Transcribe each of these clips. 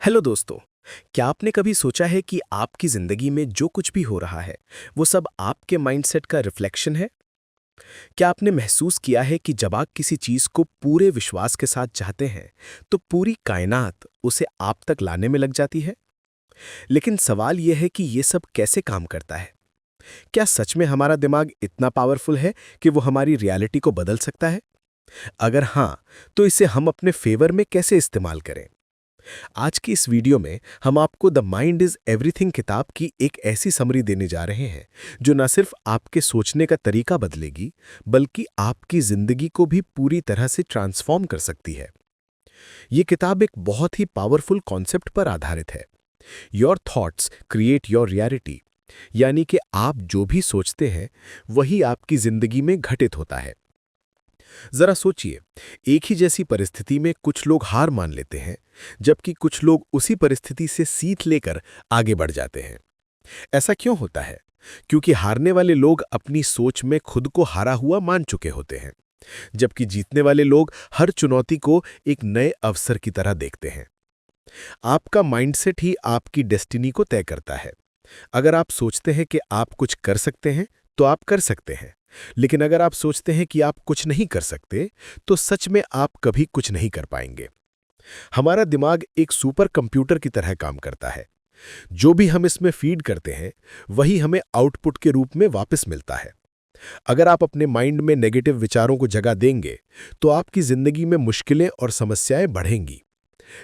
Hello दोस्तों। क्या आपने कभी सोचा है कि आपकी जिंदगी में जो कुछ भी हो रहा है वो सब आपके माइंडसेट का रिफ्लेक्शन है? क्या आपने महसूस किया है कि जब आप किसी चीज को पूरे विश्वास के साथ चाहते हैं तो पूरी कायनात उसे आप तक लाने में लग जाती है? लेकिन सवाल यह है कि ये सब कैसे काम करता है? क्या सच में हमारा दिमाग इतना पावरफुल है कि वो हमारी रियलिटी को बदल सकता है? अगर हाँ, तो इसे हम अपने फेवर में कैसे इस्तेमाल करें? आज की इस वीडियो में हम आपको द माइंड इज एवरीथिंग किताब की एक ऐसी समरी देने जा रहे हैं जो न सिर्फ आपके सोचने का तरीका बदलेगी बल्कि आपकी जिंदगी को भी पूरी तरह से ट्रांसफॉर्म कर सकती है। ये किताब एक बहुत ही पावरफुल कॉन्सेप्ट पर आधारित है। Your thoughts create your reality, यानी कि आप जो भी सोचते हैं वही आपकी जिंदगी में घटित होता है। जरा सोचिए, एक ही जैसी परिस्थिति में कुछ लोग हार मान लेते हैं जबकि कुछ लोग उसी परिस्थिति से सीख लेकर आगे बढ़ जाते हैं। ऐसा क्यों होता है? क्योंकि हारने वाले लोग अपनी सोच में खुद को हारा हुआ मान चुके होते हैं, जबकि जीतने वाले लोग हर चुनौती को एक नए अवसर की तरह देखते हैं। आपका माइंडसेट ही आपकी डेस्टिनी को तय करता है। अगर आप सोचते हैं कि आप कुछ कर सकते हैं तो आप कर सकते हैं, लेकिन अगर आप सोचते हैं कि आप कुछ नहीं कर सकते तो सच में आप कभी कुछ नहीं कर पाएंगे। हमारा दिमाग एक सुपर कंप्यूटर की तरह काम करता है। जो भी हम इसमें फीड करते हैं वही हमें आउटपुट के रूप में वापस मिलता है। अगर आप अपने माइंड में नेगेटिव विचारों को जगह देंगे तो आपकी जिंदगी में मुश्किलें और समस्याएं बढ़ेंगी।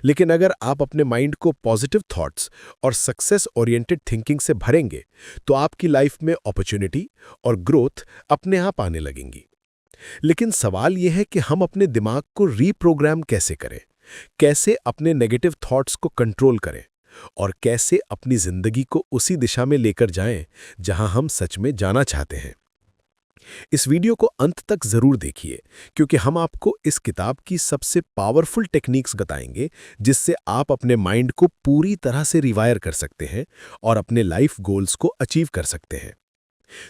लेकिन अगर आप अपने माइंड को पॉजिटिव थॉट्स और सक्सेस ओरिएंटेड थिंकिंग से भरेंगे तो आपकी लाइफ में अपॉर्चुनिटी और ग्रोथ अपने आप आने लगेंगी। लेकिन सवाल यह है कि हम अपने दिमाग को रीप्रोग्राम कैसे करें, कैसे अपने नेगेटिव थॉट्स को कंट्रोल करें और कैसे अपनी जिंदगी को उसी दिशा में लेकर जाएं जहां हम सच में जाना चाहते हैं। इस वीडियो को अंत तक जरूर देखिए, क्योंकि हम आपको इस किताब की सबसे पावरफुल टेक्निक्स बताएंगे जिससे आप अपने माइंड को पूरी तरह से रिवायर कर सकते हैं और अपने लाइफ गोल्स को अचीव कर सकते हैं।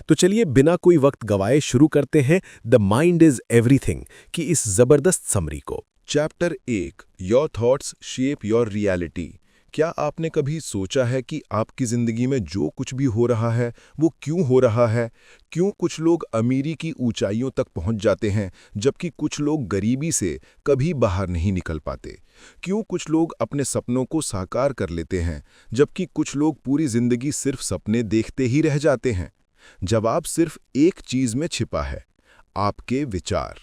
तो चलिए बिना कोई वक्त गवाए शुरू करते हैं द माइंड इज एवरीथिंग की इस जबरदस्त समरी को। Chapter 1 your thoughts shape your reality. क्या आपने कभी सोचा है कि आपकी ज़िंदगी में जो कुछ भी हो रहा है वो क्यों हो रहा है? क्यों कुछ लोग अमीरी की ऊंचाइयों तक पहुंच जाते हैं जबकि कुछ लोग गरीबी से कभी बाहर नहीं निकल पाते? क्यों कुछ लोग अपने सपनों को साकार कर लेते हैं जबकि कुछ लोग पूरी ज़िंदगी सिर्फ सपने देखते ही रह जाते हैं? जवाब सिर्फ एक चीज़ में छिपा है, आपके विचार।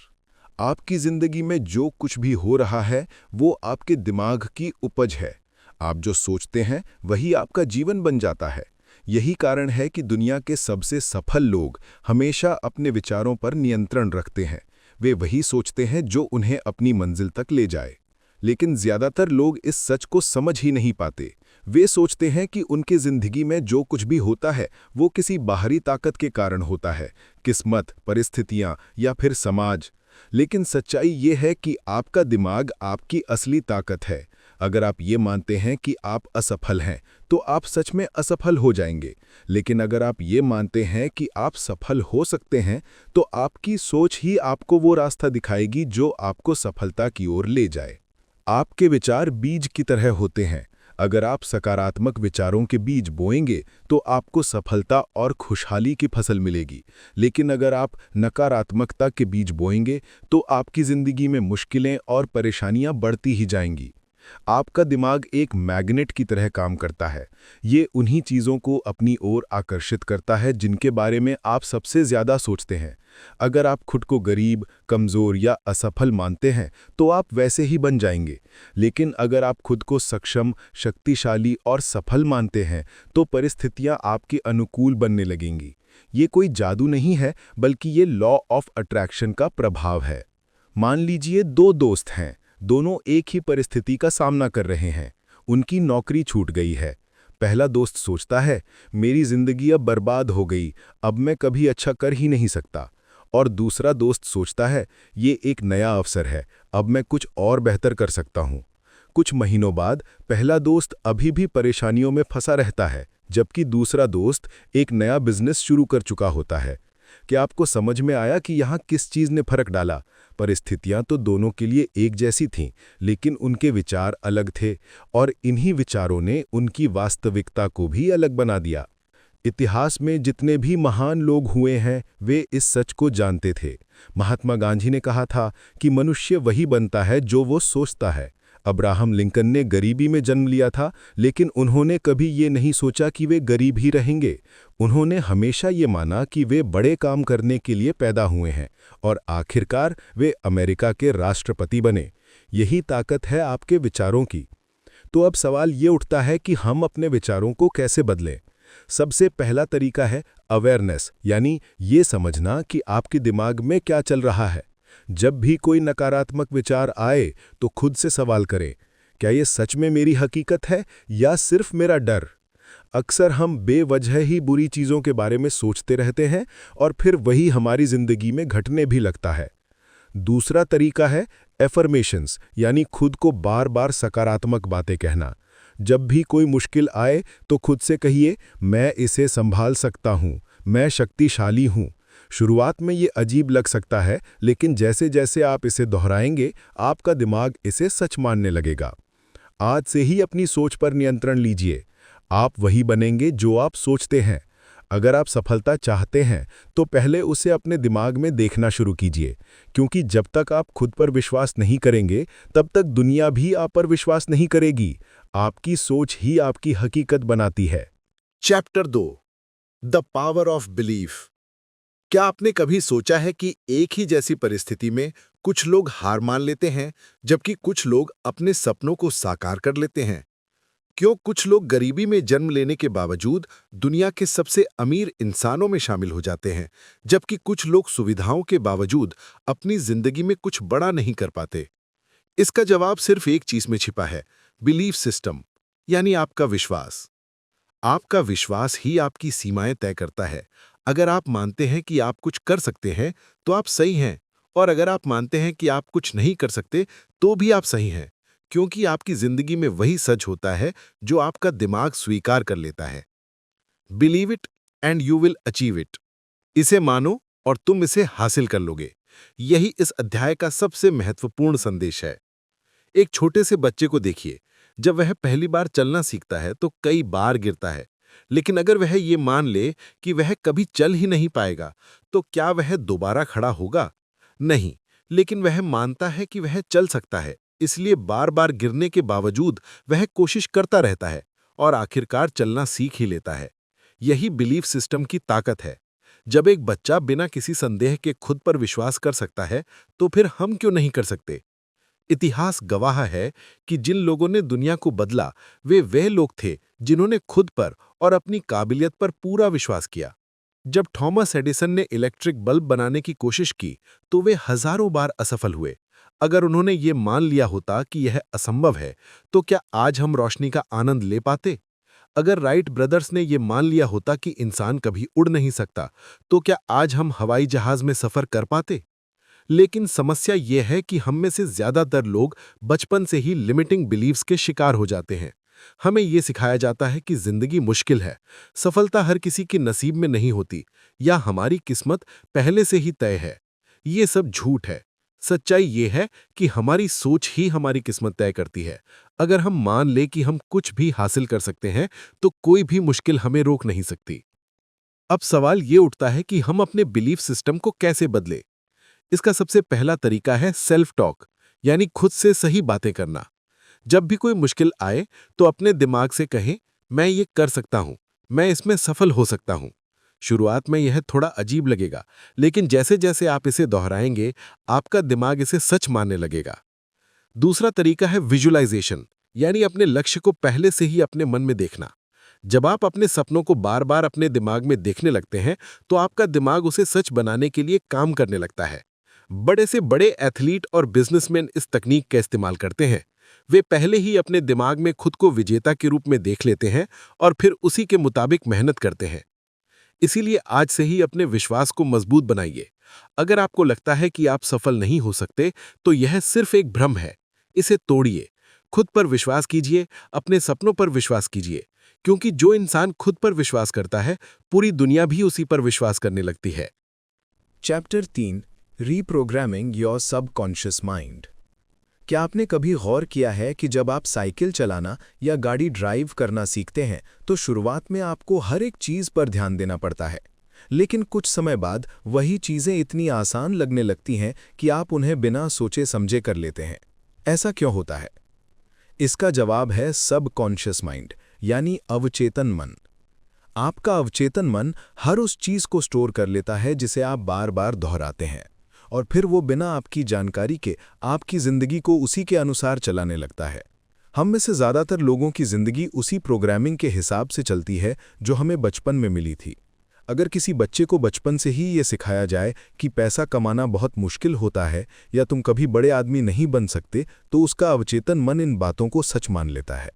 आपकी ज़िंदगी में जो कुछ भी हो रहा है वो आपके दिमाग की उपज है। आप जो सोचते हैं वही आपका जीवन बन जाता है। यही कारण है कि दुनिया के सबसे सफल लोग हमेशा अपने विचारों पर नियंत्रण रखते हैं। वे वही सोचते हैं जो उन्हें अपनी मंजिल तक ले जाए। लेकिन ज़्यादातर लोग इस सच को समझ ही नहीं पाते। वे सोचते हैं कि उनकी ज़िंदगी में जो कुछ भी होता है वो किसी बाहरी ताकत के कारण होता है, किस्मत, परिस्थितियाँ या फिर समाज। लेकिन सच्चाई ये है कि आपका दिमाग आपकी असली ताकत है। अगर आप ये मानते हैं कि आप असफल हैं तो आप सच में असफल हो जाएंगे। लेकिन अगर आप ये मानते हैं कि आप सफल हो सकते हैं तो आपकी सोच ही आपको वो रास्ता दिखाएगी जो आपको सफलता की ओर ले जाए। आपके विचार बीज की तरह होते हैं। अगर आप सकारात्मक विचारों के बीज बोएंगे तो आपको सफलता और खुशहाली की फसल मिलेगी। लेकिन अगर आप नकारात्मकता के बीज बोएंगे तो आपकी ज़िंदगी में मुश्किलें और परेशानियां बढ़ती ही जाएंगी। आपका दिमाग एक मैग्नेट की तरह काम करता है। ये उन्हीं चीज़ों को अपनी ओर आकर्षित करता है जिनके बारे में आप सबसे ज़्यादा सोचते हैं। अगर आप खुद को गरीब, कमज़ोर या असफल मानते हैं तो आप वैसे ही बन जाएंगे। लेकिन अगर आप खुद को सक्षम, शक्तिशाली और सफल मानते हैं तो परिस्थितियां आपके अनुकूल बनने लगेंगी। ये कोई जादू नहीं है, बल्कि ये लॉ ऑफ अट्रैक्शन का प्रभाव है। मान लीजिए दो दोस्त हैं, दोनों एक ही परिस्थिति का सामना कर रहे हैं। उनकी नौकरी छूट गई है। पहला दोस्त सोचता है, मेरी जिंदगी अब बर्बाद हो गई, अब मैं कभी अच्छा कर ही नहीं सकता। और दूसरा दोस्त सोचता है, ये एक नया अवसर है, अब मैं कुछ और बेहतर कर सकता हूँ। कुछ महीनों बाद पहला दोस्त अभी भी परेशानियों में फंसा रहता है, जबकि दूसरा दोस्त एक नया बिजनेस शुरू कर चुका होता है। कि आपको समझ में आया कि यहाँ किस चीज़ ने फर्क डाला? परिस्थितियाँ तो दोनों के लिए एक जैसी थीं, लेकिन उनके विचार अलग थे और इन्हीं विचारों ने उनकी वास्तविकता को भी अलग बना दिया। इतिहास में जितने भी महान लोग हुए हैं वे इस सच को जानते थे। महात्मा गांधी ने कहा था कि मनुष्य वही बनता है जो वो सोचता है। अब्राहम लिंकन ने गरीबी में जन्म लिया था, लेकिन उन्होंने कभी ये नहीं सोचा कि वे गरीब ही रहेंगे। उन्होंने हमेशा ये माना कि वे बड़े काम करने के लिए पैदा हुए हैं और आखिरकार वे अमेरिका के राष्ट्रपति बने। यही ताकत है आपके विचारों की। तो अब सवाल ये उठता है कि हम अपने विचारों को कैसे बदलें? सबसे पहला तरीका है अवेयरनेस, यानी ये समझना कि आपके दिमाग में क्या चल रहा है। जब भी कोई नकारात्मक विचार आए तो खुद से सवाल करें, क्या ये सच में मेरी हकीकत है या सिर्फ मेरा डर? अक्सर हम बेवजह ही बुरी चीज़ों के बारे में सोचते रहते हैं और फिर वही हमारी जिंदगी में घटने भी लगता है। दूसरा तरीका है एफर्मेशंस, यानी खुद को बार बार सकारात्मक बातें कहना। जब भी कोई मुश्किल आए तो खुद से कहिए, मैं इसे संभाल सकता हूँ, मैं शक्तिशाली हूँ। शुरुआत में ये अजीब लग सकता है, लेकिन जैसे जैसे आप इसे दोहराएंगे आपका दिमाग इसे सच मानने लगेगा। आज से ही अपनी सोच पर नियंत्रण लीजिए। आप वही बनेंगे जो आप सोचते हैं। अगर आप सफलता चाहते हैं तो पहले उसे अपने दिमाग में देखना शुरू कीजिए, क्योंकि जब तक आप खुद पर विश्वास नहीं करेंगे तब तक दुनिया भी आप पर विश्वास नहीं करेगी। आपकी सोच ही आपकी हकीकत बनाती है। Chapter 2 the power of belief. क्या आपने कभी सोचा है कि एक ही जैसी परिस्थिति में कुछ लोग हार मान लेते हैं जबकि कुछ लोग अपने सपनों को साकार कर लेते हैं? क्यों कुछ लोग गरीबी में जन्म लेने के बावजूद दुनिया के सबसे अमीर इंसानों में शामिल हो जाते हैं, जबकि कुछ लोग सुविधाओं के बावजूद अपनी जिंदगी में कुछ बड़ा नहीं कर पाते? इसका जवाब सिर्फ एक चीज में छिपा है, बिलीफ सिस्टम, यानी आपका विश्वास। आपका विश्वास ही आपकी सीमाएं तय करता है। अगर आप मानते हैं कि आप कुछ कर सकते हैं तो आप सही हैं, और अगर आप मानते हैं कि आप कुछ नहीं कर सकते तो भी आप सही हैं, क्योंकि आपकी जिंदगी में वही सच होता है जो आपका दिमाग स्वीकार कर लेता है। Believe it and you will achieve it. इसे मानो और तुम इसे हासिल कर लोगे। यही इस अध्याय का सबसे महत्वपूर्ण संदेश है। एक छोटे से बच्चे को देखिए, जब वह पहली बार चलना सीखता है तो कई बार गिरता है, लेकिन अगर वह ये मान ले कि वह कभी चल ही नहीं पाएगा, तो क्या वह दोबारा खड़ा होगा? नहीं, लेकिन वह मानता है कि वह चल सकता है, इसलिए बार बार गिरने के बावजूद वह कोशिश करता रहता है और आखिरकार चलना सीख ही लेता है। यही बिलीफ सिस्टम की ताकत है। जब एक बच्चा बिना किसी संदेह के खुद पर विश्वास कर सकता है, तो फिर हम क्यों नहीं कर सकते? इतिहास गवाह है कि जिन लोगों ने दुनिया को बदला, वे लोग थे जिन्होंने खुद पर और अपनी काबिलियत पर पूरा विश्वास किया। जब थॉमस एडिसन ने इलेक्ट्रिक बल्ब बनाने की कोशिश की, तो वे हजारों बार असफल हुए। अगर उन्होंने ये मान लिया होता कि यह असंभव है, तो क्या आज हम रोशनी का आनंद ले पाते? अगर राइट ब्रदर्स ने यह मान लिया होता कि इंसान कभी उड़ नहीं सकता, तो क्या आज हम हवाई जहाज में सफर कर पाते? लेकिन समस्या यह है कि हम में से ज्यादातर लोग बचपन से ही लिमिटिंग बिलीव्स के शिकार हो जाते हैं। हमें यह सिखाया जाता है कि जिंदगी मुश्किल है, सफलता हर किसी के नसीब में नहीं होती, या हमारी किस्मत पहले से ही तय है। ये सब झूठ है। सच्चाई ये है कि हमारी सोच ही हमारी किस्मत तय करती है। अगर हम मान ले कि हम कुछ भी हासिल कर सकते हैं, तो कोई भी मुश्किल हमें रोक नहीं सकती। अब सवाल ये उठता है कि हम अपने बिलीफ सिस्टम को कैसे बदलें? इसका सबसे पहला तरीका है सेल्फ टॉक, यानी खुद से सही बातें करना। जब भी कोई मुश्किल आए तो अपने दिमाग से कहें, मैं ये कर सकता हूं, मैं इसमें सफल हो सकता हूं। शुरुआत में यह थोड़ा अजीब लगेगा, लेकिन जैसे जैसे आप इसे दोहराएंगे आपका दिमाग इसे सच मानने लगेगा। दूसरा तरीका है विजुअलाइजेशन, यानी अपने लक्ष्य को पहले से ही अपने मन में देखना। जब आप अपने सपनों को बार बार अपने दिमाग में देखने लगते हैं तो आपका दिमाग उसे सच बनाने के लिए काम करने लगता है। बड़े से बड़े एथलीट और बिजनेसमैन इस तकनीक का इस्तेमाल करते हैं। वे पहले ही अपने दिमाग में खुद को विजेता के रूप में देख लेते हैं और फिर उसी के मुताबिक मेहनत करते हैं। इसीलिए आज से ही अपने विश्वास को मजबूत बनाइए। अगर आपको लगता है कि आप सफल नहीं हो सकते, तो यह सिर्फ एक भ्रम है। इसे तोड़िए। खुद पर विश्वास कीजिए, अपने सपनों पर विश्वास कीजिए, क्योंकि जो इंसान खुद पर विश्वास करता है, पूरी दुनिया भी उसी पर विश्वास करने लगती है। Chapter 3 reprogramming your subconscious mind. क्या आपने कभी गौर किया है कि जब आप साइकिल चलाना या गाड़ी ड्राइव करना सीखते हैं तो शुरुआत में आपको हर एक चीज़ पर ध्यान देना पड़ता है, लेकिन कुछ समय बाद वही चीज़ें इतनी आसान लगने लगती हैं कि आप उन्हें बिना सोचे समझे कर लेते हैं। ऐसा क्यों होता है? इसका जवाब है सबकॉन्शियस माइंड, यानी अवचेतन मन। आपका अवचेतन मन हर उस चीज़ को स्टोर कर लेता है जिसे आप बार बार दोहराते हैं, और फिर वो बिना आपकी जानकारी के आपकी ज़िंदगी को उसी के अनुसार चलाने लगता है। हम में से ज़्यादातर लोगों की ज़िंदगी उसी प्रोग्रामिंग के हिसाब से चलती है जो हमें बचपन में मिली थी। अगर किसी बच्चे को बचपन से ही ये सिखाया जाए कि पैसा कमाना बहुत मुश्किल होता है या तुम कभी बड़े आदमी नहीं बन सकते, तो उसका अवचेतन मन इन बातों को सच मान लेता है।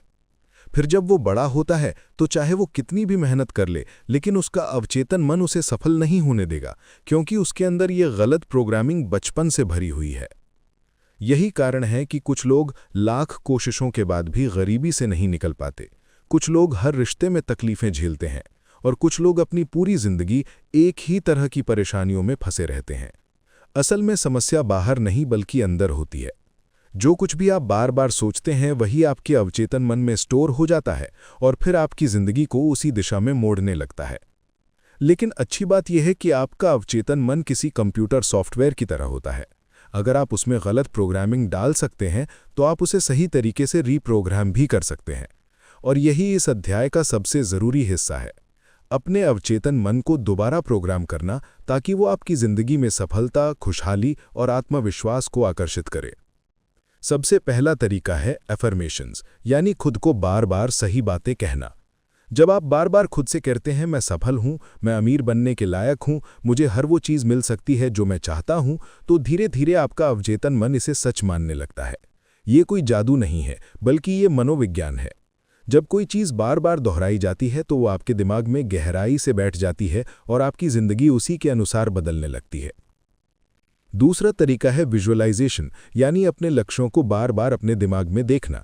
फिर जब वो बड़ा होता है तो चाहे वो कितनी भी मेहनत कर ले, लेकिन उसका अवचेतन मन उसे सफल नहीं होने देगा, क्योंकि उसके अंदर ये गलत प्रोग्रामिंग बचपन से भरी हुई है। यही कारण है कि कुछ लोग लाख कोशिशों के बाद भी गरीबी से नहीं निकल पाते, कुछ लोग हर रिश्ते में तकलीफें झेलते हैं, और कुछ लोग अपनी पूरी जिंदगी एक ही तरह की परेशानियों में फंसे रहते हैं। असल में समस्या बाहर नहीं बल्कि अंदर होती है। जो कुछ भी आप बार बार सोचते हैं वही आपके अवचेतन मन में स्टोर हो जाता है और फिर आपकी जिंदगी को उसी दिशा में मोड़ने लगता है। लेकिन अच्छी बात यह है कि आपका अवचेतन मन किसी कंप्यूटर सॉफ्टवेयर की तरह होता है। अगर आप उसमें गलत प्रोग्रामिंग डाल सकते हैं तो आप उसे सही तरीके से रीप्रोग्राम भी कर सकते हैं। और यही इस अध्याय का सबसे ज़रूरी हिस्सा है, अपने अवचेतन मन को दोबारा प्रोग्राम करना, ताकि वो आपकी ज़िंदगी में सफलता, खुशहाली और आत्मविश्वास को आकर्षित करे। सबसे पहला तरीका है एफर्मेशंस, यानी खुद को बार बार सही बातें कहना। जब आप बार बार खुद से कहते हैं मैं सफल हूं, मैं अमीर बनने के लायक हूं, मुझे हर वो चीज़ मिल सकती है जो मैं चाहता हूं, तो धीरे धीरे आपका अवचेतन मन इसे सच मानने लगता है। ये कोई जादू नहीं है, बल्कि ये मनोविज्ञान है। जब कोई चीज़ बार बार दोहराई जाती है तो वो आपके दिमाग में गहराई से बैठ जाती है और आपकी ज़िंदगी उसी के अनुसार बदलने लगती है। दूसरा तरीका है विजुअलाइजेशन, यानी अपने लक्ष्यों को बार बार अपने दिमाग में देखना।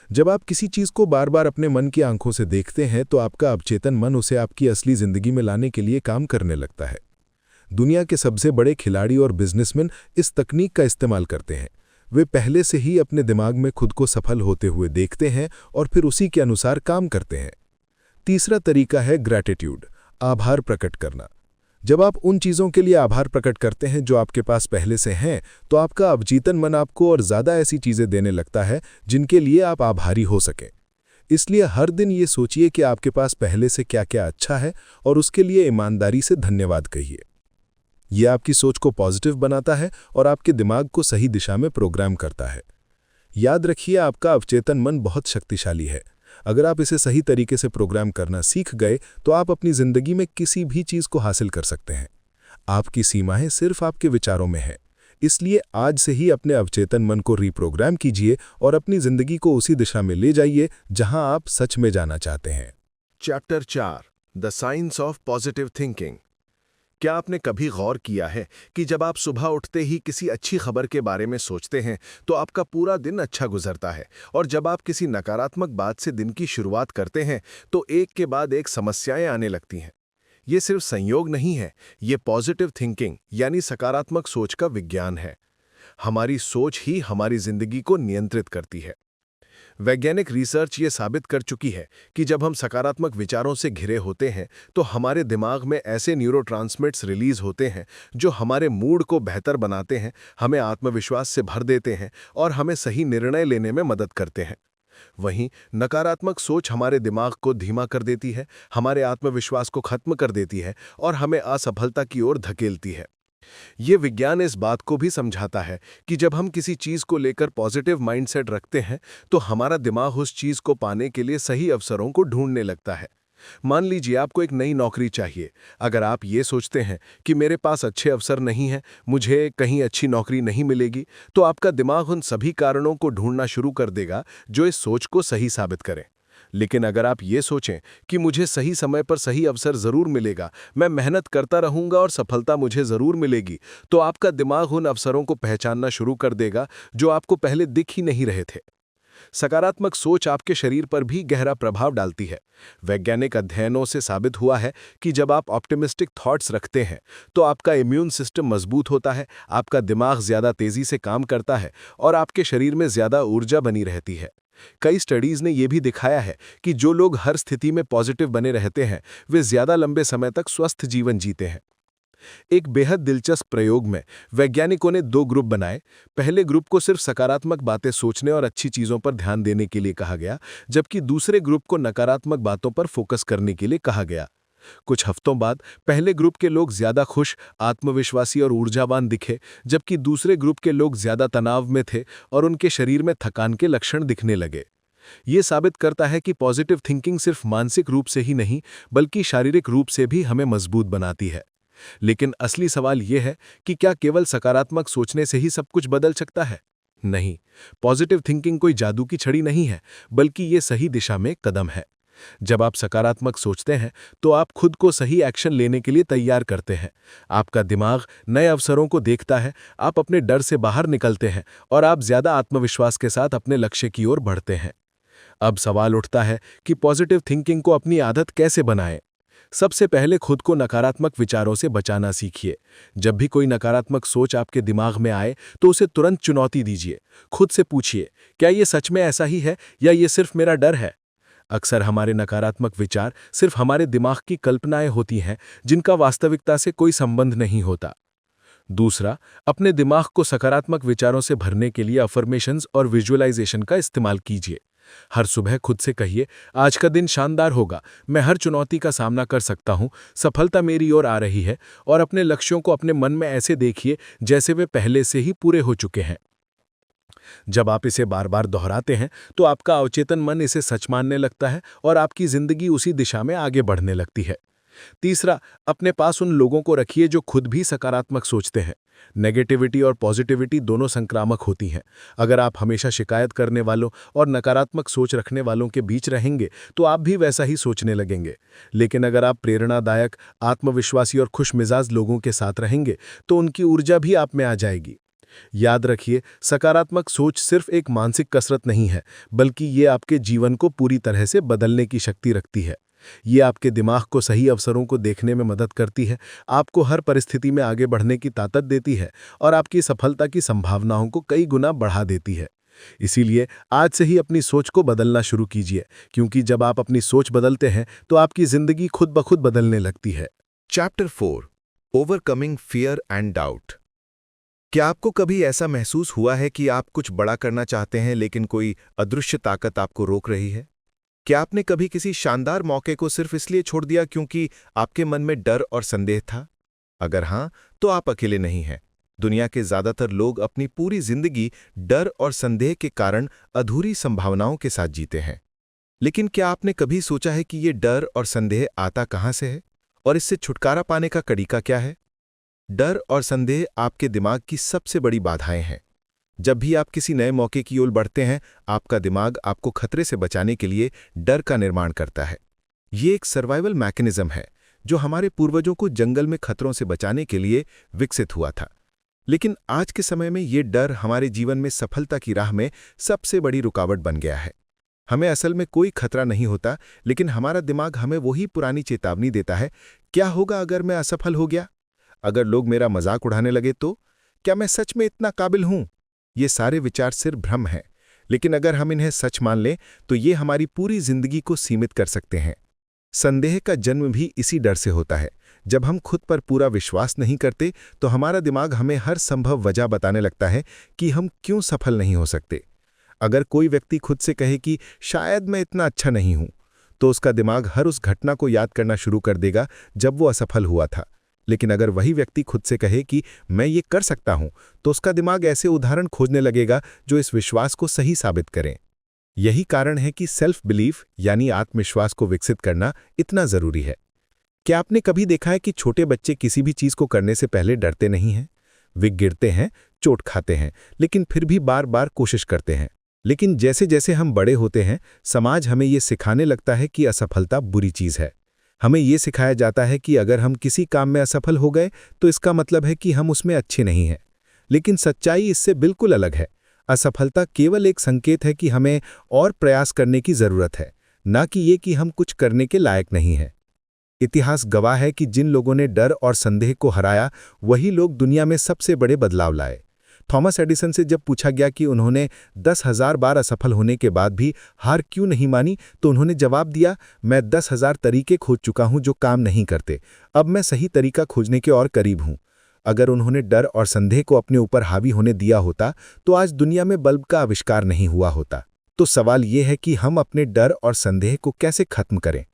जब आप किसी चीज़ को बार बार अपने मन की आंखों से देखते हैं तो आपका अवचेतन मन उसे आपकी असली ज़िंदगी में लाने के लिए काम करने लगता है। दुनिया के सबसे बड़े खिलाड़ी और बिजनेसमैन इस तकनीक का इस्तेमाल करते हैं। वे पहले से ही अपने दिमाग में खुद को सफल होते हुए देखते हैं और फिर उसी के अनुसार काम करते हैं। तीसरा तरीका है ग्रैटिट्यूड, आभार प्रकट करना। जब आप उन चीज़ों के लिए आभार प्रकट करते हैं जो आपके पास पहले से हैं, तो आपका अवचेतन मन आपको और ज़्यादा ऐसी चीज़ें देने लगता है जिनके लिए आप आभारी हो सकें। इसलिए हर दिन ये सोचिए कि आपके पास पहले से क्या क्या अच्छा है और उसके लिए ईमानदारी से धन्यवाद कहिए। यह आपकी सोच को पॉजिटिव बनाता है और आपके दिमाग को सही दिशा में प्रोग्राम करता है। याद रखिए, आपका अवचेतन मन बहुत शक्तिशाली है। अगर आप इसे सही तरीके से प्रोग्राम करना सीख गए तो आप अपनी ज़िंदगी में किसी भी चीज़ को हासिल कर सकते हैं। आपकी सीमाएं सिर्फ आपके विचारों में हैं। इसलिए आज से ही अपने अवचेतन मन को रीप्रोग्राम कीजिए और अपनी ज़िंदगी को उसी दिशा में ले जाइए जहां आप सच में जाना चाहते हैं। Chapter 4 the science of positive thinking. क्या आपने कभी गौर किया है कि जब आप सुबह उठते ही किसी अच्छी खबर के बारे में सोचते हैं तो आपका पूरा दिन अच्छा गुजरता है, और जब आप किसी नकारात्मक बात से दिन की शुरुआत करते हैं तो एक के बाद एक समस्याएं आने लगती हैं। ये सिर्फ संयोग नहीं है, ये पॉजिटिव थिंकिंग यानी सकारात्मक सोच का विज्ञान है। हमारी सोच ही हमारी जिंदगी को नियंत्रित करती है। वैज्ञानिक रिसर्च ये साबित कर चुकी है कि जब हम सकारात्मक विचारों से घिरे होते हैं तो हमारे दिमाग में ऐसे न्यूरोट्रांसमिटर्स रिलीज होते हैं जो हमारे मूड को बेहतर बनाते हैं, हमें आत्मविश्वास से भर देते हैं और हमें सही निर्णय लेने में मदद करते हैं। वहीं नकारात्मक सोच हमारे दिमाग को धीमा कर देती है, हमारे आत्मविश्वास को खत्म कर देती है और हमें असफलता की ओर धकेलती है। ये विज्ञान इस बात को भी समझाता है कि जब हम किसी चीज़ को लेकर पॉजिटिव माइंडसेट रखते हैं तो हमारा दिमाग उस चीज़ को पाने के लिए सही अवसरों को ढूंढने लगता है। मान लीजिए आपको एक नई नौकरी चाहिए। अगर आप ये सोचते हैं कि मेरे पास अच्छे अवसर नहीं हैं, मुझे कहीं अच्छी नौकरी नहीं मिलेगी, तो आपका दिमाग उन सभी कारणों को ढूंढना शुरू कर देगा जो इस सोच को सही साबित करें। लेकिन अगर आप ये सोचें कि मुझे सही समय पर सही अवसर ज़रूर मिलेगा, मैं मेहनत करता रहूंगा और सफलता मुझे ज़रूर मिलेगी, तो आपका दिमाग उन अवसरों को पहचानना शुरू कर देगा जो आपको पहले दिख ही नहीं रहे थे। सकारात्मक सोच आपके शरीर पर भी गहरा प्रभाव डालती है। वैज्ञानिक अध्ययनों से साबित हुआ है कि जब आप ऑप्टिमिस्टिक थॉट्स रखते हैं तो आपका इम्यून सिस्टम मजबूत होता है, आपका दिमाग ज्यादा तेजी से काम करता है और आपके शरीर में ज्यादा ऊर्जा बनी रहती है। कई स्टडीज ने यह भी दिखाया है कि जो लोग हर स्थिति में पॉजिटिव बने रहते हैं वे ज्यादा लंबे समय तक स्वस्थ जीवन जीते हैं। एक बेहद दिलचस्प प्रयोग में वैज्ञानिकों ने 2 ग्रुप बनाए। पहले ग्रुप को सिर्फ सकारात्मक बातें सोचने और अच्छी चीजों पर ध्यान देने के लिए कहा गया, जबकि दूसरे ग्रुप को नकारात्मक बातों पर फोकस करने के लिए कहा गया। कुछ हफ्तों बाद पहले ग्रुप के लोग ज्यादा खुश, आत्मविश्वासी और ऊर्जावान दिखे, जबकि दूसरे ग्रुप के लोग ज्यादा तनाव में थे और उनके शरीर में थकान के लक्षण दिखने लगे। ये साबित करता है कि पॉजिटिव थिंकिंग सिर्फ मानसिक रूप से ही नहीं बल्कि शारीरिक रूप से भी हमें मजबूत बनाती है। लेकिन असली सवाल यह है कि क्या केवल सकारात्मक सोचने से ही सब कुछ बदल सकता है? नहीं, पॉजिटिव थिंकिंग कोई जादू की छड़ी नहीं है, बल्कि ये सही दिशा में कदम है। जब आप सकारात्मक सोचते हैं तो आप खुद को सही एक्शन लेने के लिए तैयार करते हैं। आपका दिमाग नए अवसरों को देखता है, आप अपने डर से बाहर निकलते हैं और आप ज्यादा आत्मविश्वास के साथ अपने लक्ष्य की ओर बढ़ते हैं। अब सवाल उठता है कि पॉजिटिव थिंकिंग को अपनी आदत कैसे बनाएं? सबसे पहले खुद को नकारात्मक विचारों से बचाना सीखिए। जब भी कोई नकारात्मक सोच आपके दिमाग में आए तो उसे तुरंत चुनौती दीजिए। खुद से पूछिए, क्या ये सच में ऐसा ही है या ये सिर्फ मेरा डर है? अक्सर हमारे नकारात्मक विचार सिर्फ हमारे दिमाग की कल्पनाएं होती हैं, जिनका वास्तविकता से कोई संबंध नहीं होता। दूसरा, अपने दिमाग को सकारात्मक विचारों से भरने के लिए अफर्मेशंस और विजुअलाइजेशन का इस्तेमाल कीजिए। हर सुबह खुद से कहिए, आज का दिन शानदार होगा, मैं हर चुनौती का सामना कर सकता हूं, सफलता मेरी ओर आ रही है। और अपने लक्ष्यों को अपने मन में ऐसे देखिए जैसे वे पहले से ही पूरे हो चुके हैं। जब आप इसे बार बार दोहराते हैं तो आपका अवचेतन मन इसे सच मानने लगता है और आपकी जिंदगी उसी दिशा में आगे बढ़ने लगती है। तीसरा, अपने पास उन लोगों को रखिए जो खुद भी सकारात्मक सोचते हैं। नेगेटिविटी और पॉजिटिविटी दोनों संक्रामक होती हैं। अगर आप हमेशा शिकायत करने वालों और नकारात्मक सोच रखने वालों के बीच रहेंगे तो आप भी वैसा ही सोचने लगेंगे। लेकिन अगर आप प्रेरणादायक, आत्मविश्वासी और खुशमिजाज लोगों के साथ रहेंगे तो उनकी ऊर्जा भी आप में आ जाएगी। याद रखिए, सकारात्मक सोच सिर्फ एक मानसिक कसरत नहीं है, बल्कि ये आपके जीवन को पूरी तरह से बदलने की शक्ति रखती है। ये आपके दिमाग को सही अवसरों को देखने में मदद करती है, आपको हर परिस्थिति में आगे बढ़ने की ताकत देती है और आपकी सफलता की संभावनाओं को कई गुना बढ़ा देती है। इसीलिए आज से ही अपनी सोच को बदलना शुरू कीजिए, क्योंकि जब आप अपनी सोच बदलते हैं तो आपकी जिंदगी खुद ब खुद बदलने लगती है। Chapter 4 overcoming fear and doubt. क्या आपको कभी ऐसा महसूस हुआ है कि आप कुछ बड़ा करना चाहते हैं लेकिन कोई अदृश्य ताकत आपको रोक रही है? क्या आपने कभी किसी शानदार मौके को सिर्फ इसलिए छोड़ दिया क्योंकि आपके मन में डर और संदेह था? अगर हां, तो आप अकेले नहीं हैं। दुनिया के ज्यादातर लोग अपनी पूरी जिंदगी डर और संदेह के कारण अधूरी संभावनाओं के साथ जीते हैं। लेकिन क्या आपने कभी सोचा है कि ये डर और संदेह आता कहां से है और इससे छुटकारा पाने का तरीका क्या है? डर और संदेह आपके दिमाग की सबसे बड़ी बाधाएं हैं। जब भी आप किसी नए मौके की ओर बढ़ते हैं, आपका दिमाग आपको खतरे से बचाने के लिए डर का निर्माण करता है। ये एक सर्वाइवल मैकेनिज्म है जो हमारे पूर्वजों को जंगल में खतरों से बचाने के लिए विकसित हुआ था। लेकिन आज के समय में ये डर हमारे जीवन में सफलता की राह में सबसे बड़ी रुकावट बन गया है। हमें असल में कोई खतरा नहीं होता, लेकिन हमारा दिमाग हमें वही पुरानी चेतावनी देता है, क्या होगा अगर मैं असफल हो गया? अगर लोग मेरा मजाक उड़ाने लगे तो? क्या मैं सच में इतना काबिल हूं? ये सारे विचार सिर्फ भ्रम हैं, लेकिन अगर हम इन्हें सच मान लें तो ये हमारी पूरी जिंदगी को सीमित कर सकते हैं। संदेह का जन्म भी इसी डर से होता है। जब हम खुद पर पूरा विश्वास नहीं करते तो हमारा दिमाग हमें हर संभव वजह बताने लगता है कि हम क्यों सफल नहीं हो सकते। अगर कोई व्यक्ति खुद से कहे कि शायद मैं इतना अच्छा नहीं हूं, तो उसका दिमाग हर उस घटना को याद करना शुरू कर देगा जब वो असफल हुआ था। लेकिन अगर वही व्यक्ति खुद से कहे कि मैं ये कर सकता हूं, तो उसका दिमाग ऐसे उदाहरण खोजने लगेगा जो इस विश्वास को सही साबित करें। यही कारण है कि सेल्फ बिलीफ यानी आत्मविश्वास को विकसित करना इतना जरूरी है। क्या आपने कभी देखा है कि छोटे बच्चे किसी भी चीज को करने से पहले डरते नहीं हैं? वे गिरते हैं, चोट खाते हैं, लेकिन फिर भी बार बार कोशिश करते हैं। लेकिन जैसे जैसे हम बड़े होते हैं, समाज हमें ये सिखाने लगता है कि असफलता बुरी चीज है। हमें ये सिखाया जाता है कि अगर हम किसी काम में असफल हो गए तो इसका मतलब है कि हम उसमें अच्छे नहीं हैं। लेकिन सच्चाई इससे बिल्कुल अलग है। असफलता केवल एक संकेत है कि हमें और प्रयास करने की जरूरत है, न कि ये कि हम कुछ करने के लायक नहीं हैं। इतिहास गवाह है कि जिन लोगों ने डर और संदेह को हराया, वही लोग दुनिया में सबसे बड़े बदलाव लाए। थॉमस एडिसन से जब पूछा गया कि उन्होंने 10,000 बार असफल होने के बाद भी हार क्यों नहीं मानी, तो उन्होंने जवाब दिया, मैं 10,000 तरीके खोज चुका हूं जो काम नहीं करते, अब मैं सही तरीका खोजने के और करीब हूं। अगर उन्होंने डर और संदेह को अपने ऊपर हावी होने दिया होता, तो आज दुनिया में बल्ब का आविष्कार नहीं हुआ होता। तो सवाल यह है कि हम अपने डर और संदेह को कैसे खत्म करें।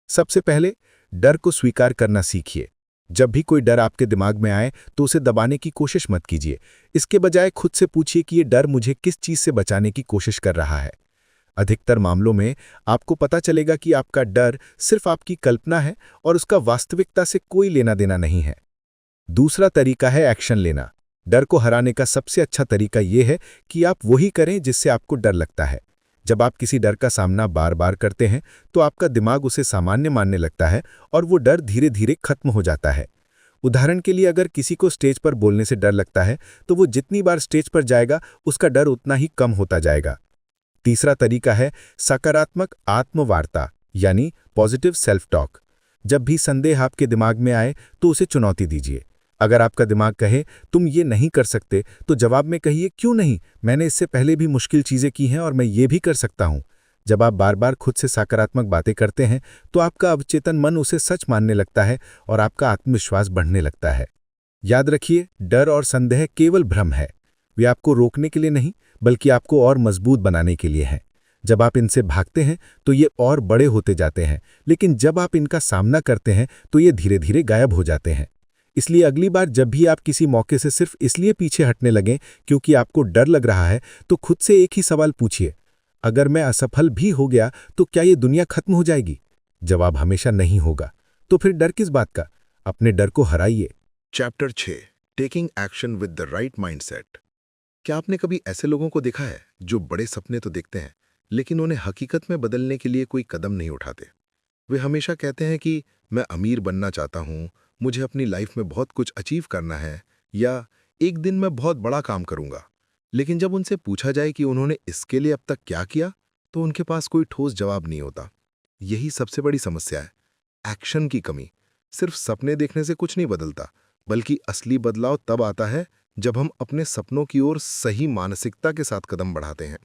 सबसे पहले डर को स्वीकार करना सीखिए। जब भी कोई डर आपके दिमाग में आए तो उसे दबाने की कोशिश मत कीजिए। इसके बजाय खुद से पूछिए कि ये डर मुझे किस चीज से बचाने की कोशिश कर रहा है। अधिकतर मामलों में आपको पता चलेगा कि आपका डर सिर्फ आपकी कल्पना है और उसका वास्तविकता से कोई लेना देना नहीं है। दूसरा तरीका है एक्शन लेना। डर को हराने का सबसे अच्छा तरीका यह है कि आप वही करें जिससे आपको डर लगता है। जब आप किसी डर का सामना बार बार करते हैं तो आपका दिमाग उसे सामान्य मानने लगता है और वो डर धीरे धीरे खत्म हो जाता है। उदाहरण के लिए, अगर किसी को स्टेज पर बोलने से डर लगता है तो वो जितनी बार स्टेज पर जाएगा उसका डर उतना ही कम होता जाएगा। तीसरा तरीका है सकारात्मक आत्मवार्ता, यानी पॉजिटिव सेल्फ टॉक। जब भी संदेह आपके दिमाग में आए तो उसे चुनौती दीजिए। अगर आपका दिमाग कहे तुम ये नहीं कर सकते, तो जवाब में कहिए, क्यों नहीं, मैंने इससे पहले भी मुश्किल चीजें की हैं और मैं ये भी कर सकता हूं। जब आप बार बार खुद से सकारात्मक बातें करते हैं तो आपका अवचेतन मन उसे सच मानने लगता है और आपका आत्मविश्वास बढ़ने लगता है। याद रखिए, डर और संदेह केवल भ्रम है। वे आपको रोकने के लिए नहीं, बल्कि आपको और मजबूत बनाने के लिए हैं। जब आप इनसे भागते हैं तो ये और बड़े होते जाते हैं, लेकिन जब आप इनका सामना करते हैं तो ये धीरे धीरे गायब हो जाते हैं। इसलिए अगली बार जब भी आप किसी मौके से सिर्फ इसलिए पीछे हटने लगें क्योंकि आपको डर लग रहा है, तो खुद से एक ही सवाल पूछिए, अगर मैं असफल भी हो गया तो क्या ये दुनिया खत्म हो जाएगी? जवाब हमेशा नहीं होगा। तो फिर डर किस बात का? अपने डर को हराइए। Chapter 6, taking action with the right mindset. क्या आपने कभी ऐसे लोगों को देखा है जो बड़े सपने तो देखते हैं, लेकिन उन्हें हकीकत में बदलने के लिए कोई कदम नहीं उठाते? वे हमेशा कहते हैं कि मैं अमीर बनना चाहता हूँ, मुझे अपनी लाइफ में बहुत कुछ अचीव करना है, या एक दिन मैं बहुत बड़ा काम करूंगा। लेकिन जब उनसे पूछा जाए कि उन्होंने इसके लिए अब तक क्या किया, तो उनके पास कोई ठोस जवाब नहीं होता। यही सबसे बड़ी समस्या है, एक्शन की कमी। सिर्फ सपने देखने से कुछ नहीं बदलता, बल्कि असली बदलाव तब आता है जब हम अपने सपनों की ओर सही मानसिकता के साथ कदम बढ़ाते हैं।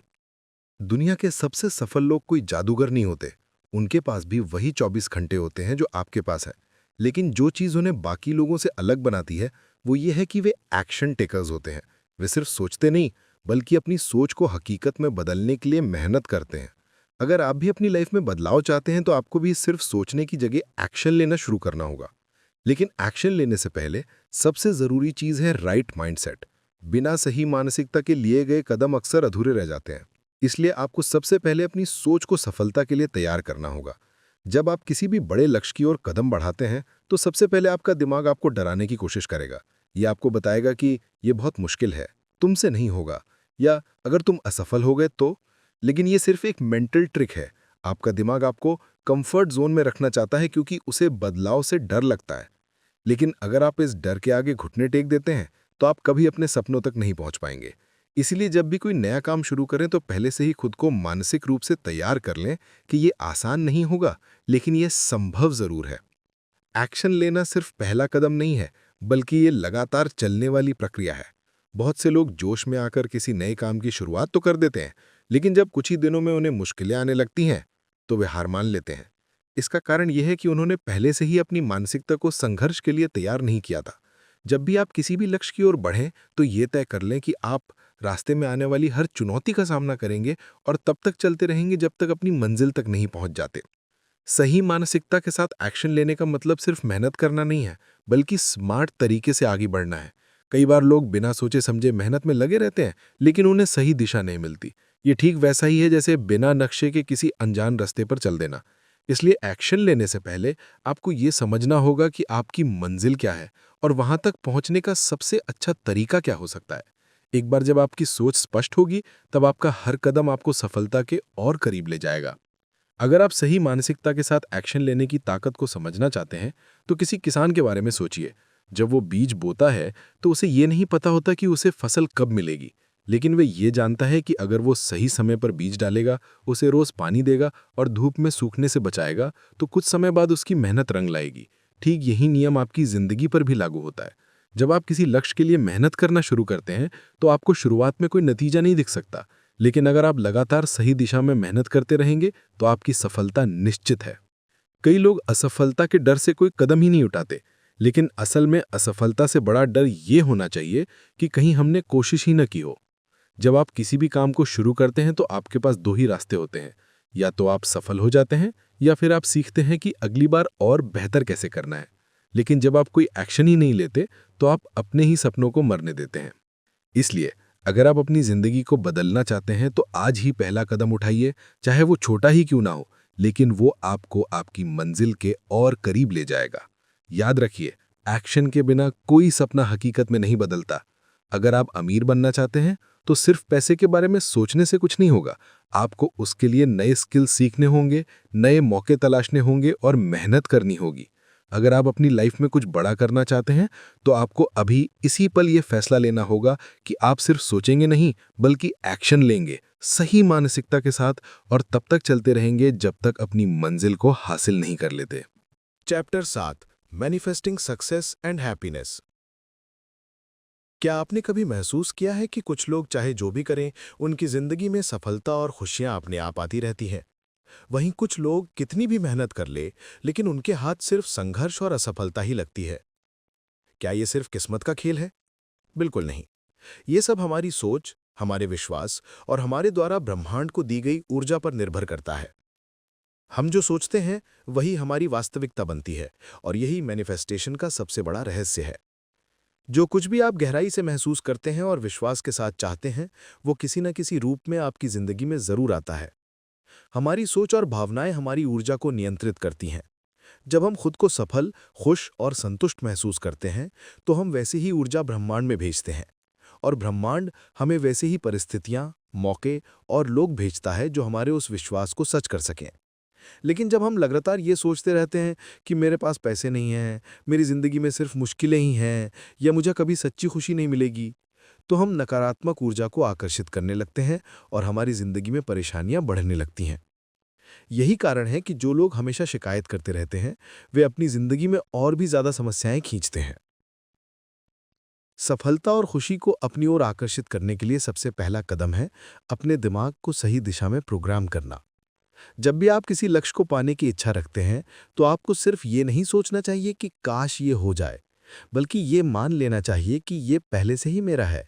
दुनिया के सबसे सफल लोग कोई जादूगर नहीं होते। उनके पास भी वही 24 घंटे होते हैं जो आपके पास है। लेकिन जो चीज़ उन्हें बाकी लोगों से अलग बनाती है, वो ये है कि वे एक्शन टेकर्स होते हैं। वे सिर्फ सोचते नहीं, बल्कि अपनी सोच को हकीकत में बदलने के लिए मेहनत करते हैं। अगर आप भी अपनी लाइफ में बदलाव चाहते हैं, तो आपको भी सिर्फ सोचने की जगह एक्शन लेना शुरू करना होगा। लेकिन एक्शन लेने से पहले सबसे ज़रूरी चीज़ है राइट माइंडसेट। बिना सही मानसिकता के लिए गए कदम अक्सर अधूरे रह जाते हैं। इसलिए आपको सबसे पहले अपनी सोच को सफलता के लिए तैयार करना होगा। जब आप किसी भी बड़े लक्ष्य की ओर कदम बढ़ाते हैं, तो सबसे पहले आपका दिमाग आपको डराने की कोशिश करेगा। यह आपको बताएगा कि यह बहुत मुश्किल है, तुमसे नहीं होगा, या अगर तुम असफल हो गए तो। लेकिन यह सिर्फ एक मेंटल ट्रिक है। आपका दिमाग आपको कंफर्ट जोन में रखना चाहता है, क्योंकि उसे बदलाव से डर लगता है। लेकिन अगर आप इस डर के आगे घुटने टेक देते हैं, तो आप कभी अपने सपनों तक नहीं पहुंच पाएंगे। इसीलिए जब भी कोई नया काम शुरू करें, तो पहले से ही खुद को मानसिक रूप से तैयार कर लें कि ये आसान नहीं होगा, लेकिन ये संभव जरूर है। एक्शन लेना सिर्फ पहला कदम नहीं है, बल्कि ये लगातार चलने वाली प्रक्रिया है। बहुत से लोग जोश में आकर किसी नए काम की शुरुआत तो कर देते हैं, लेकिन जब कुछ ही दिनों में उन्हें मुश्किलें आने लगती हैं, तो वे हार मान लेते हैं। इसका कारण यह है कि उन्होंने पहले से ही अपनी मानसिकता को संघर्ष के लिए तैयार नहीं किया था। जब भी आप किसी भी लक्ष्य की ओर बढ़ें, तो ये तय कर लें कि आप रास्ते में आने वाली हर चुनौती का सामना करेंगे और तब तक चलते रहेंगे जब तक अपनी मंजिल तक नहीं पहुंच जाते। सही मानसिकता के साथ एक्शन लेने का मतलब सिर्फ मेहनत करना नहीं है, बल्कि स्मार्ट तरीके से आगे बढ़ना है। कई बार लोग बिना सोचे समझे मेहनत में लगे रहते हैं, लेकिन उन्हें सही दिशा नहीं मिलती। ये ठीक वैसा ही है जैसे बिना नक्शे के किसी अनजान रास्ते पर चल देना। इसलिए एक्शन लेने से पहले आपको ये समझना होगा कि आपकी मंजिल क्या है और वहां तक पहुंचने का सबसे अच्छा तरीका क्या हो सकता है। एक बार जब आपकी सोच स्पष्ट होगी, तब आपका हर कदम आपको सफलता के और करीब ले जाएगा। अगर आप सही मानसिकता के साथ एक्शन लेने की ताकत को समझना चाहते हैं, तो किसी किसान के बारे में सोचिए। जब वो बीज बोता है, तो उसे ये नहीं पता होता कि उसे फसल कब मिलेगी, लेकिन वे ये जानता है कि अगर वो सही समय पर बीज डालेगा, उसे रोज पानी देगा और धूप में सूखने से बचाएगा, तो कुछ समय बाद उसकी मेहनत रंग लाएगी। ठीक यही नियम आपकी जिंदगी पर भी लागू होता है। जब आप किसी लक्ष्य के लिए मेहनत करना शुरू करते हैं तो आपको शुरुआत में कोई नतीजा नहीं दिख सकता, लेकिन अगर आप लगातार सही दिशा में मेहनत करते रहेंगे तो आपकी सफलता निश्चित है। कई लोग असफलता के डर से कोई कदम ही नहीं उठाते, लेकिन असल में असफलता से बड़ा डर ये होना चाहिए कि कहीं हमने कोशिश ही न की हो। जब आप किसी भी काम को शुरू करते हैं तो आपके पास दो ही रास्ते होते हैं, या तो आप सफल हो जाते हैं या फिर आप सीखते हैं कि अगली बार और बेहतर कैसे करना है। लेकिन जब आप कोई एक्शन ही नहीं लेते तो आप अपने ही सपनों को मरने देते हैं। इसलिए अगर आप अपनी जिंदगी को बदलना चाहते हैं तो आज ही पहला कदम उठाइए, चाहे वो छोटा ही क्यों ना हो, लेकिन वो आपको आपकी मंजिल के और करीब ले जाएगा। याद रखिए, एक्शन के बिना कोई सपना हकीकत में नहीं बदलता। अगर आप अमीर बनना चाहते हैं तो सिर्फ पैसे के बारे में सोचने से कुछ नहीं होगा। आपको उसके लिए नए स्किल सीखने होंगे, नए मौके तलाशने होंगे और मेहनत करनी होगी। अगर आप अपनी लाइफ में कुछ बड़ा करना चाहते हैं तो आपको अभी इसी पल ये फैसला लेना होगा कि आप सिर्फ सोचेंगे नहीं बल्कि एक्शन लेंगे, सही मानसिकता के साथ, और तब तक चलते रहेंगे जब तक अपनी मंजिल को हासिल नहीं कर लेते। Chapter 7 manifesting success and happiness. क्या आपने कभी महसूस किया है कि कुछ लोग चाहे जो भी करें, उनकी जिंदगी में सफलता और खुशियां अपने आप आती रहती हैं? वहीं कुछ लोग कितनी भी मेहनत कर ले, लेकिन उनके हाथ सिर्फ संघर्ष और असफलता ही लगती है। क्या ये सिर्फ किस्मत का खेल है? बिल्कुल नहीं। ये सब हमारी सोच, हमारे विश्वास और हमारे द्वारा ब्रह्मांड को दी गई ऊर्जा पर निर्भर करता है। हम जो सोचते हैं वही हमारी वास्तविकता बनती है, और यही मैनिफेस्टेशन का सबसे बड़ा रहस्य है। जो कुछ भी आप गहराई से महसूस करते हैं और विश्वास के साथ चाहते हैं, वो किसी न किसी रूप में आपकी जिंदगी में जरूर आता है। हमारी सोच और भावनाएं हमारी ऊर्जा को नियंत्रित करती हैं। जब हम खुद को सफल, खुश और संतुष्ट महसूस करते हैं, तो हम वैसी ही ऊर्जा ब्रह्मांड में भेजते हैं, और ब्रह्मांड हमें वैसी ही परिस्थितियां, मौके और लोग भेजता है जो हमारे उस विश्वास को सच कर सकें। लेकिन जब हम लगातार ये सोचते रहते हैं कि मेरे पास पैसे नहीं हैं, मेरी ज़िंदगी में सिर्फ मुश्किलें ही हैं, या मुझे कभी सच्ची खुशी नहीं मिलेगी, तो हम नकारात्मक ऊर्जा को आकर्षित करने लगते हैं और हमारी ज़िंदगी में परेशानियां बढ़ने लगती हैं। यही कारण है कि जो लोग हमेशा शिकायत करते रहते हैं, वे अपनी ज़िंदगी में और भी ज़्यादा समस्याएं खींचते हैं। सफलता और खुशी को अपनी ओर आकर्षित करने के लिए सबसे पहला कदम है अपने दिमाग को सही दिशा में प्रोग्राम करना। जब भी आप किसी लक्ष्य को पाने की इच्छा रखते हैं, तो आपको सिर्फ ये नहीं सोचना चाहिए कि काश ये हो जाए, बल्कि ये मान लेना चाहिए कि ये पहले से ही मेरा है।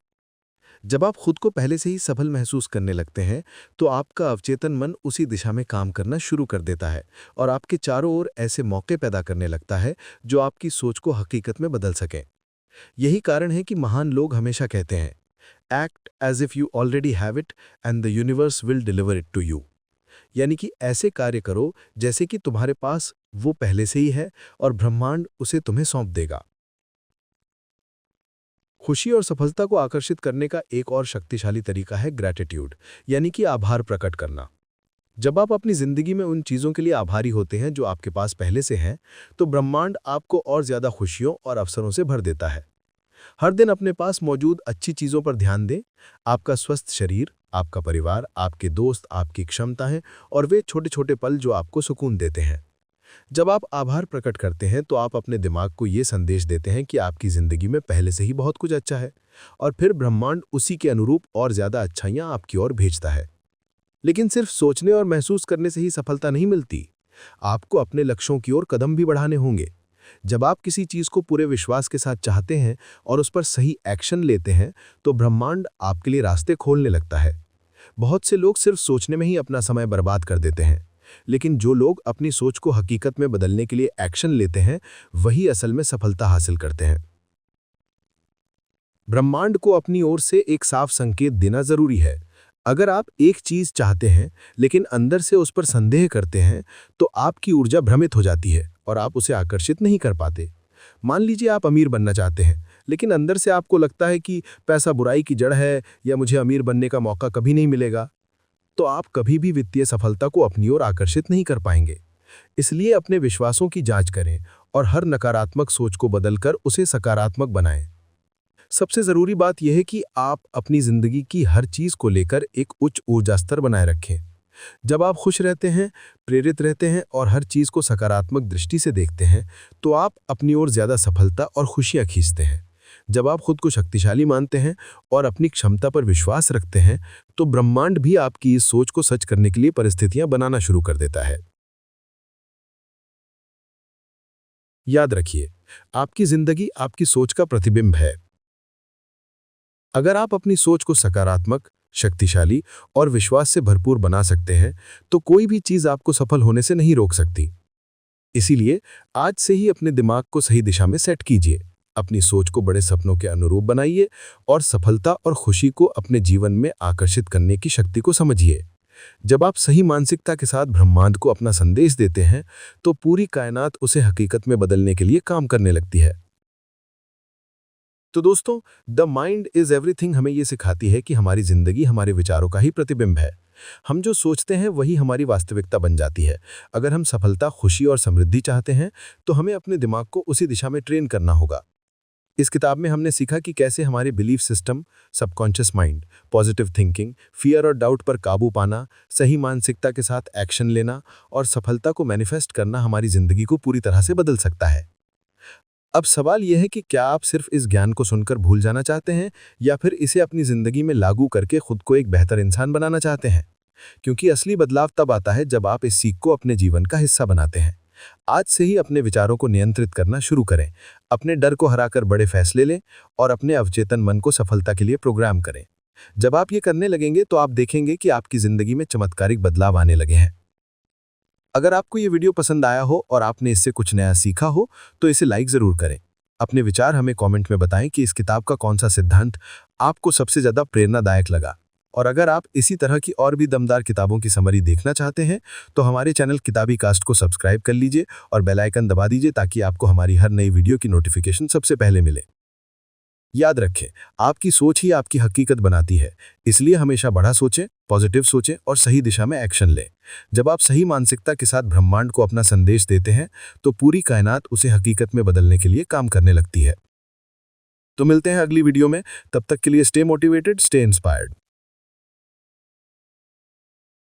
जब आप खुद को पहले से ही सफल महसूस करने लगते हैं, तो आपका अवचेतन मन उसी दिशा में काम करना शुरू कर देता है और आपके चारों ओर ऐसे मौके पैदा करने लगता है जो आपकी सोच को हकीकत में बदल सकें। यही कारण है कि महान लोग हमेशा कहते हैं, act as if you already have it and the universe will deliver it to you. यानी कि ऐसे कार्य करो जैसे कि तुम्हारे पास वो पहले से ही है और ब्रह्मांड उसे तुम्हें सौंप देगा। खुशी और सफलता को आकर्षित करने का एक और शक्तिशाली तरीका है ग्रैटिट्यूड, यानी कि आभार प्रकट करना। जब आप अपनी जिंदगी में उन चीजों के लिए आभारी होते हैं जो आपके पास पहले से हैं, तो ब्रह्मांड आपको और ज्यादा खुशियों और अवसरों से भर देता है। हर दिन अपने पास मौजूद अच्छी चीजों पर ध्यान दें। आपका स्वस्थ शरीर, आपका परिवार, आपके दोस्त, आपकी क्षमताएं और वे छोटे छोटे पल जो आपको सुकून देते हैं। जब आप आभार प्रकट करते हैं तो आप अपने दिमाग को ये संदेश देते हैं कि आपकी जिंदगी में पहले से ही बहुत कुछ अच्छा है, और फिर ब्रह्मांड उसी के अनुरूप और ज्यादा अच्छाइयां आपकी ओर भेजता है। लेकिन सिर्फ सोचने और महसूस करने से ही सफलता नहीं मिलती। आपको अपने लक्ष्यों की ओर कदम भी बढ़ाने होंगे। जब आप किसी चीज को पूरे विश्वास के साथ चाहते हैं और उस पर सही एक्शन लेते हैं, तो ब्रह्मांड आपके लिए रास्ते खोलने लगता है। बहुत से लोग सिर्फ सोचने में ही अपना समय बर्बाद कर देते हैं, लेकिन जो लोग अपनी सोच को हकीकत में बदलने के लिए एक्शन लेते हैं, वही असल में सफलता हासिल करते हैं। ब्रह्मांड को अपनी ओर से एक साफ संकेत देना जरूरी है। अगर आप एक चीज चाहते हैं लेकिन अंदर से उस पर संदेह करते हैं, तो आपकी ऊर्जा भ्रमित हो जाती है और आप उसे आकर्षित नहीं कर पाते। मान लीजिए आप अमीर बनना चाहते हैं, लेकिन अंदर से आपको लगता है कि पैसा बुराई की जड़ है या मुझे अमीर बनने का मौका कभी नहीं मिलेगा, तो आप कभी भी वित्तीय सफलता को अपनी ओर आकर्षित नहीं कर पाएंगे। इसलिए अपने विश्वासों की जांच करें और हर नकारात्मक सोच को बदलकर उसे सकारात्मक बनाएं। सबसे ज़रूरी बात यह है कि आप अपनी ज़िंदगी की हर चीज़ को लेकर एक उच्च ऊर्जा स्तर बनाए रखें। जब आप खुश रहते हैं, प्रेरित रहते हैं और हर चीज़ को सकारात्मक दृष्टि से देखते हैं, तो आप अपनी ओर ज़्यादा सफलता और खुशियाँ खींचते हैं। जब आप खुद को शक्तिशाली मानते हैं और अपनी क्षमता पर विश्वास रखते हैं, तो ब्रह्मांड भी आपकी इस सोच को सच करने के लिए परिस्थितियां बनाना शुरू कर देता है। याद रखिए, आपकी जिंदगी आपकी सोच का प्रतिबिंब है। अगर आप अपनी सोच को सकारात्मक, शक्तिशाली और विश्वास से भरपूर बना सकते हैं, तो कोई भी चीज आपको सफल होने से नहीं रोक सकती। इसीलिए आज से ही अपने दिमाग को सही दिशा में सेट कीजिए, अपनी सोच को बड़े सपनों के अनुरूप बनाइए और सफलता और खुशी को अपने जीवन में आकर्षित करने की शक्ति को समझिए। जब आप सही मानसिकता के साथ ब्रह्मांड को अपना संदेश देते हैं, तो पूरी कायनात उसे हकीकत में बदलने के लिए काम करने लगती है। तो दोस्तों, द माइंड इज एवरीथिंग हमें ये सिखाती है कि हमारी जिंदगी हमारे विचारों का ही प्रतिबिंब है। हम जो सोचते हैं वही हमारी वास्तविकता बन जाती है। अगर हम सफलता, खुशी और समृद्धि चाहते हैं, तो हमें अपने दिमाग को उसी दिशा में ट्रेन करना होगा। इस किताब में हमने सीखा कि कैसे हमारे belief system, subconscious mind, positive thinking, fear और डाउट पर काबू पाना, सही मानसिकता के साथ एक्शन लेना और सफलता को मैनिफेस्ट करना हमारी जिंदगी को पूरी तरह से बदल सकता है। अब सवाल यह है कि क्या आप सिर्फ इस ज्ञान को सुनकर भूल जाना चाहते हैं, या फिर इसे अपनी जिंदगी में लागू करके खुद को एक बेहतर इंसान बनाना चाहते हैं? क्योंकि असली बदलाव तब आता है जब आप इस सीख को अपने जीवन का हिस्सा बनाते हैं। आज से ही अपने विचारों को नियंत्रित करना शुरू करें, अपने डर को हराकर बड़े फैसले लें और अपने अवचेतन मन को सफलता के लिए प्रोग्राम करें। जब आप ये करने लगेंगे तो आप देखेंगे कि आपकी जिंदगी में चमत्कारिक बदलाव आने लगे हैं। अगर आपको ये वीडियो पसंद आया हो और आपने इससे कुछ नया सीखा हो, तो इसे लाइक ज़रूर करें। अपने विचार हमें कमेंट में बताएं कि इस किताब का कौन सा सिद्धांत आपको सबसे ज़्यादा प्रेरणादायक लगा। और अगर आप इसी तरह की और भी दमदार किताबों की समरी देखना चाहते हैं, तो हमारे चैनल किताबी कास्ट को सब्सक्राइब कर लीजिए और बेल आइकन दबा दीजिए ताकि आपको हमारी हर नई वीडियो की नोटिफिकेशन सबसे पहले मिले। याद रखें, आपकी सोच ही आपकी हकीकत बनाती है, इसलिए हमेशा बड़ा सोचें, पॉजिटिव सोचें और सही दिशा में एक्शन लें। जब आप सही मानसिकता के साथ ब्रह्मांड को अपना संदेश देते हैं, तो पूरी कायनात उसे हकीकत में बदलने के लिए काम करने लगती है। तो मिलते हैं अगली वीडियो में, तब तक के लिए स्टे मोटिवेटेड, स्टे इंस्पायर्ड।